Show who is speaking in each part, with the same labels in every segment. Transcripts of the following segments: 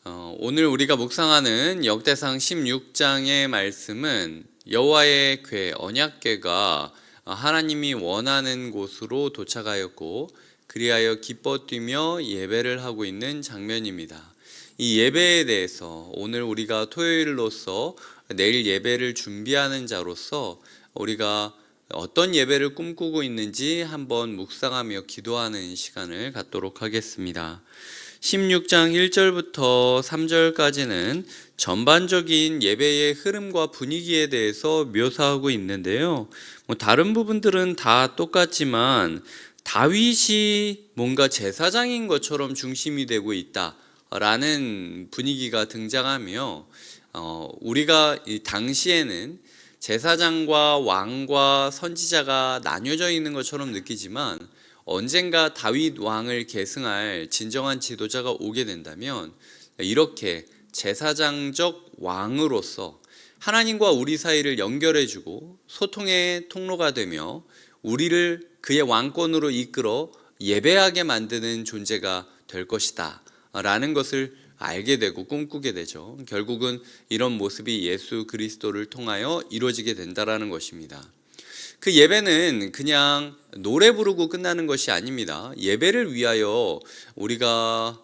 Speaker 1: 오늘 우리가 묵상하는 역대상 16장의 말씀은 여호와의 궤, 언약궤가 하나님이 원하는 곳으로 도착하였고 그리하여 기뻐 뛰며 예배를 하고 있는 장면입니다. 이 예배에 대해서 오늘 우리가 토요일로서 내일 예배를 준비하는 자로서 우리가 어떤 예배를 꿈꾸고 있는지 한번 묵상하며 기도하는 시간을 갖도록 하겠습니다. 16장 1절부터 3절까지는 전반적인 예배의 흐름과 분위기에 대해서 묘사하고 있는데요. 다른 부분들은 다 똑같지만 다윗이 뭔가 제사장인 것처럼 중심이 되고 있다라는 분위기가 등장하며 우리가 이 당시에는 제사장과 왕과 선지자가 나뉘어져 있는 것처럼 느끼지만 언젠가 다윗 왕을 계승할 진정한 지도자가 오게 된다면 이렇게 제사장적 왕으로서 하나님과 우리 사이를 연결해주고 소통의 통로가 되며 우리를 그의 왕권으로 이끌어 예배하게 만드는 존재가 될 것이다 라는 것을 알게 되고 꿈꾸게 되죠. 결국은 이런 모습이 예수 그리스도를 통하여 이루어지게 된다라는 것입니다. 그 예배는 그냥 노래 부르고 끝나는 것이 아닙니다. 예배를 위하여 우리가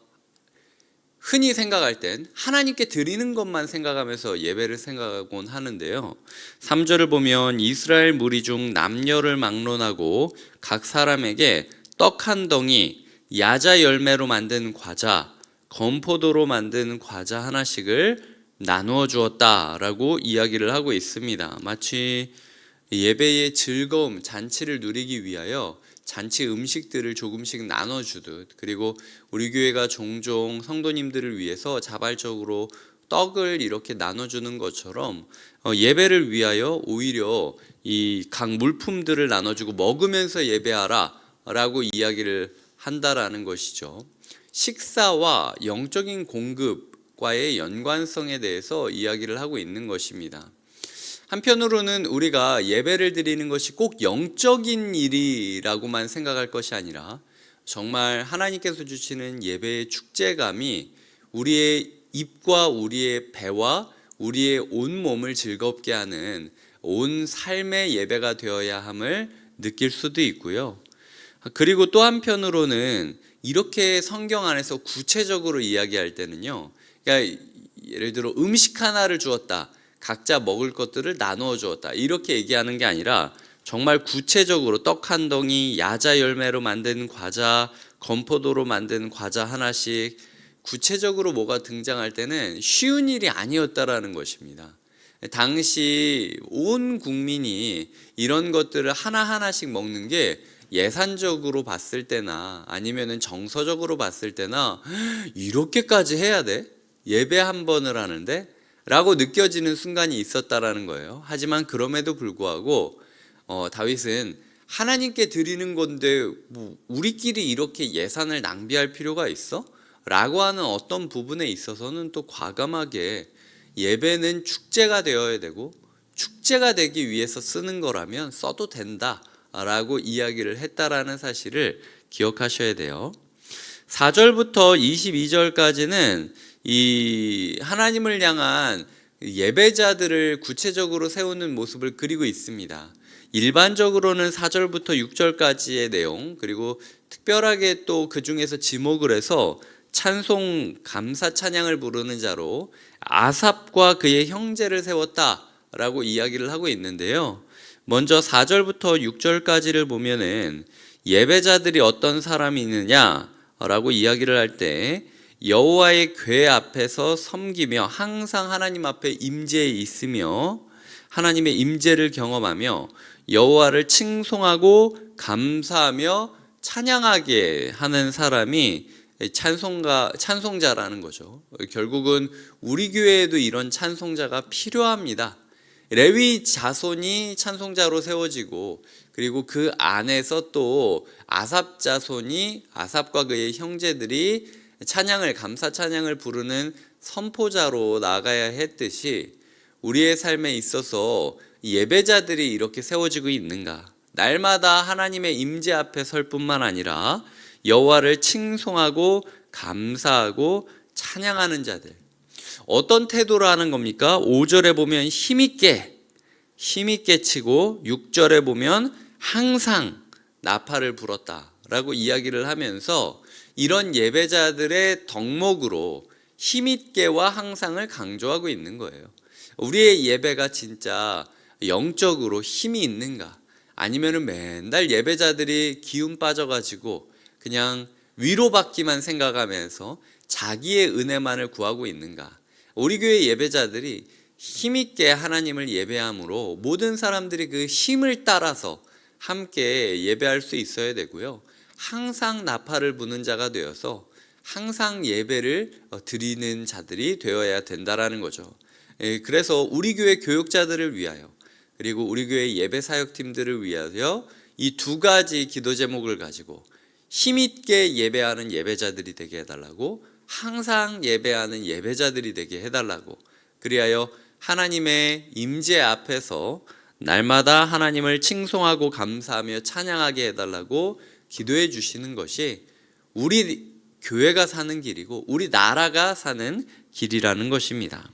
Speaker 1: 흔히 생각할 땐 하나님께 드리는 것만 생각하면서 예배를 생각하곤 하는데요. 3절을 보면 이스라엘 무리 중 남녀를 막론하고 각 사람에게 떡 한 덩이, 야자 열매로 만든 과자, 건포도로 만든 과자 하나씩을 나누어 주었다라고 이야기를 하고 있습니다. 마치 예배의 즐거움, 잔치를 누리기 위하여 잔치 음식들을 조금씩 나눠주듯, 그리고 우리 교회가 종종 성도님들을 위해서 자발적으로 떡을 이렇게 나눠주는 것처럼 예배를 위하여 오히려 이 각 물품들을 나눠주고 먹으면서 예배하라 라고 이야기를 한다라는 것이죠. 식사와 영적인 공급과의 연관성에 대해서 이야기를 하고 있는 것입니다. 한편으로는 우리가 예배를 드리는 것이 꼭 영적인 일이라고만 생각할 것이 아니라 정말 하나님께서 주시는 예배의 축제감이 우리의 입과 우리의 배와 우리의 온 몸을 즐겁게 하는 온 삶의 예배가 되어야 함을 느낄 수도 있고요. 그리고 또 한편으로는 이렇게 성경 안에서 구체적으로 이야기할 때는요, 그러니까 예를 들어 음식 하나를 주었다, 각자 먹을 것들을 나누어 주었다 이렇게 얘기하는 게 아니라 정말 구체적으로 떡 한 덩이, 야자 열매로 만든 과자, 건포도로 만든 과자 하나씩, 구체적으로 뭐가 등장할 때는 쉬운 일이 아니었다라는 것입니다. 당시 온 국민이 이런 것들을 하나하나씩 먹는 게 예산적으로 봤을 때나 아니면은 정서적으로 봤을 때나 이렇게까지 해야 돼? 예배 한 번을 하는데? 라고 느껴지는 순간이 있었다라는 거예요. 하지만 그럼에도 불구하고 다윗은 하나님께 드리는 건데 뭐 우리끼리 이렇게 예산을 낭비할 필요가 있어? 라고 하는 어떤 부분에 있어서는 또 과감하게 예배는 축제가 되어야 되고 축제가 되기 위해서 쓰는 거라면 써도 된다 라고 이야기를 했다라는 사실을 기억하셔야 돼요. 4절부터 22절까지는 이 하나님을 향한 예배자들을 구체적으로 세우는 모습을 그리고 있습니다. 일반적으로는 4절부터 6절까지의 내용, 그리고 특별하게 또 그 중에서 지목을 해서 찬송, 감사 찬양을 부르는 자로 아삽과 그의 형제를 세웠다라고 이야기를 하고 있는데요. 먼저 4절부터 6절까지를 보면은 예배자들이 어떤 사람이 있느냐라고 이야기를 할 때 여호와의 궤 앞에서 섬기며 항상 하나님 앞에 임재해 있으며 하나님의 임재를 경험하며 여호와를 칭송하고 감사하며 찬양하게 하는 사람이 찬송자라는 거죠. 결국은 우리 교회에도 이런 찬송자가 필요합니다. 레위 자손이 찬송자로 세워지고 그리고 그 안에서 또 아삽 자손이 아삽과 그의 형제들이 찬양을, 감사 찬양을 부르는 선포자로 나가야 했듯이 우리의 삶에 있어서 예배자들이 이렇게 세워지고 있는가? 날마다 하나님의 임재 앞에 설 뿐만 아니라 여호와를 칭송하고 감사하고 찬양하는 자들. 어떤 태도로 하는 겁니까? 5절에 보면 힘있게 치고 6절에 보면 항상 나팔을 불었다라고 이야기를 하면서 이런 예배자들의 덕목으로 힘있게와 항상을 강조하고 있는 거예요. 우리의 예배가 진짜 영적으로 힘이 있는가? 아니면은 맨날 예배자들이 기운 빠져가지고 그냥 위로받기만 생각하면서 자기의 은혜만을 구하고 있는가? 우리 교회 예배자들이 힘있게 하나님을 예배함으로 모든 사람들이 그 힘을 따라서 함께 예배할 수 있어야 되고요. 항상 나팔을 부는 자가 되어서 항상 예배를 드리는 자들이 되어야 된다라는 거죠. 그래서 우리 교회 교육자들을 위하여 그리고 우리 교회 예배 사역팀들을 위하여 이 두 가지 기도 제목을 가지고 힘있게 예배하는 예배자들이 되게 해달라고, 항상 예배하는 예배자들이 되게 해달라고, 그리하여 하나님의 임재 앞에서 날마다 하나님을 칭송하고 감사하며 찬양하게 해달라고 기도해 주시는 것이 우리 교회가 사는 길이고 우리 나라가 사는 길이라는 것입니다.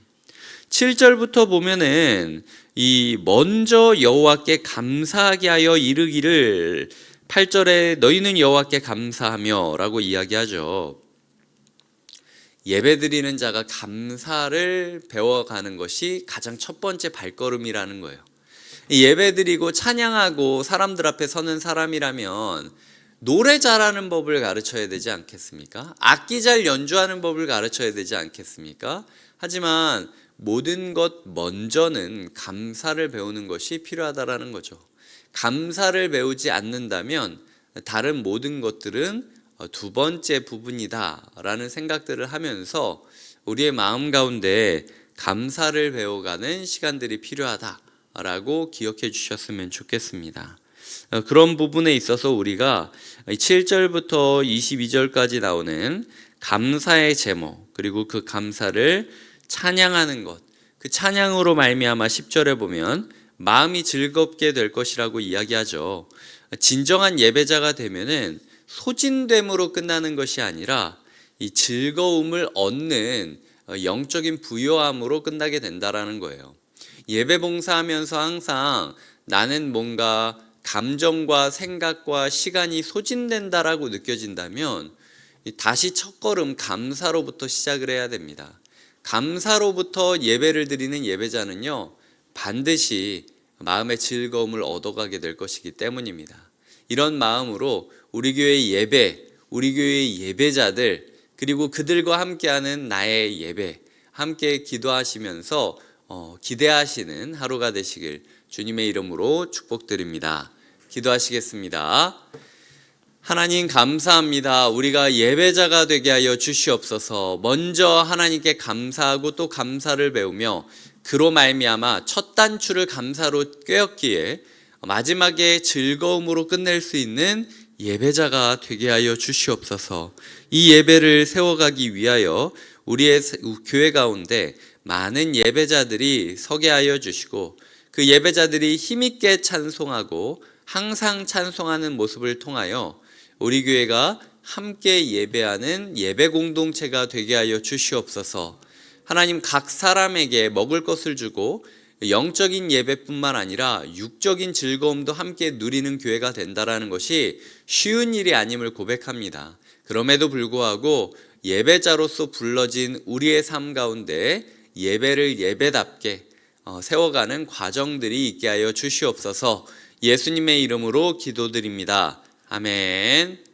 Speaker 1: 7절부터 보면은 이 먼저 여호와께 감사하게 하여 이르기를, 8절에 너희는 여호와께 감사하며 라고 이야기하죠. 예배드리는 자가 감사를 배워가는 것이 가장 첫 번째 발걸음이라는 거예요. 예배드리고 찬양하고 사람들 앞에 서는 사람이라면 노래 잘하는 법을 가르쳐야 되지 않겠습니까? 악기 잘 연주하는 법을 가르쳐야 되지 않겠습니까? 하지만 모든 것 먼저는 감사를 배우는 것이 필요하다라는 거죠. 감사를 배우지 않는다면 다른 모든 것들은 두 번째 부분이다라는 생각들을 하면서 우리의 마음 가운데 감사를 배워가는 시간들이 필요하다라고 기억해 주셨으면 좋겠습니다. 그런 부분에 있어서 우리가 7절부터 22절까지 나오는 감사의 제목, 그리고 그 감사를 찬양하는 것, 그 찬양으로 말미암아 10절에 보면 마음이 즐겁게 될 것이라고 이야기하죠. 진정한 예배자가 되면은 소진됨으로 끝나는 것이 아니라 이 즐거움을 얻는 영적인 부요함으로 끝나게 된다라는 거예요. 예배 봉사하면서 항상 나는 뭔가 감정과 생각과 시간이 소진된다라고 느껴진다면 다시 첫걸음 감사로부터 시작을 해야 됩니다. 감사로부터 예배를 드리는 예배자는요, 반드시 마음의 즐거움을 얻어가게 될 것이기 때문입니다. 이런 마음으로 우리 교회의 예배, 우리 교회의 예배자들, 그리고 그들과 함께하는 나의 예배, 함께 기도하시면서 기대하시는 하루가 되시길 주님의 이름으로 축복드립니다. 기도하시겠습니다. 하나님 감사합니다. 우리가 예배자가 되게 하여 주시옵소서. 먼저 하나님께 감사하고 또 감사를 배우며 그로 말미암아 첫 단추를 감사로 꿰었기에 마지막에 즐거움으로 끝낼 수 있는 예배자가 되게 하여 주시옵소서. 이 예배를 세워가기 위하여 우리의 교회 가운데 많은 예배자들이 서게 하여 주시고 그 예배자들이 힘있게 찬송하고 항상 찬송하는 모습을 통하여 우리 교회가 함께 예배하는 예배 공동체가 되게 하여 주시옵소서. 하나님, 각 사람에게 먹을 것을 주고 영적인 예배뿐만 아니라 육적인 즐거움도 함께 누리는 교회가 된다라는 것이 쉬운 일이 아님을 고백합니다. 그럼에도 불구하고 예배자로서 불러진 우리의 삶 가운데 예배를 예배답게 세워가는 과정들이 있게 하여 주시옵소서. 예수님의 이름으로 기도드립니다. 아멘.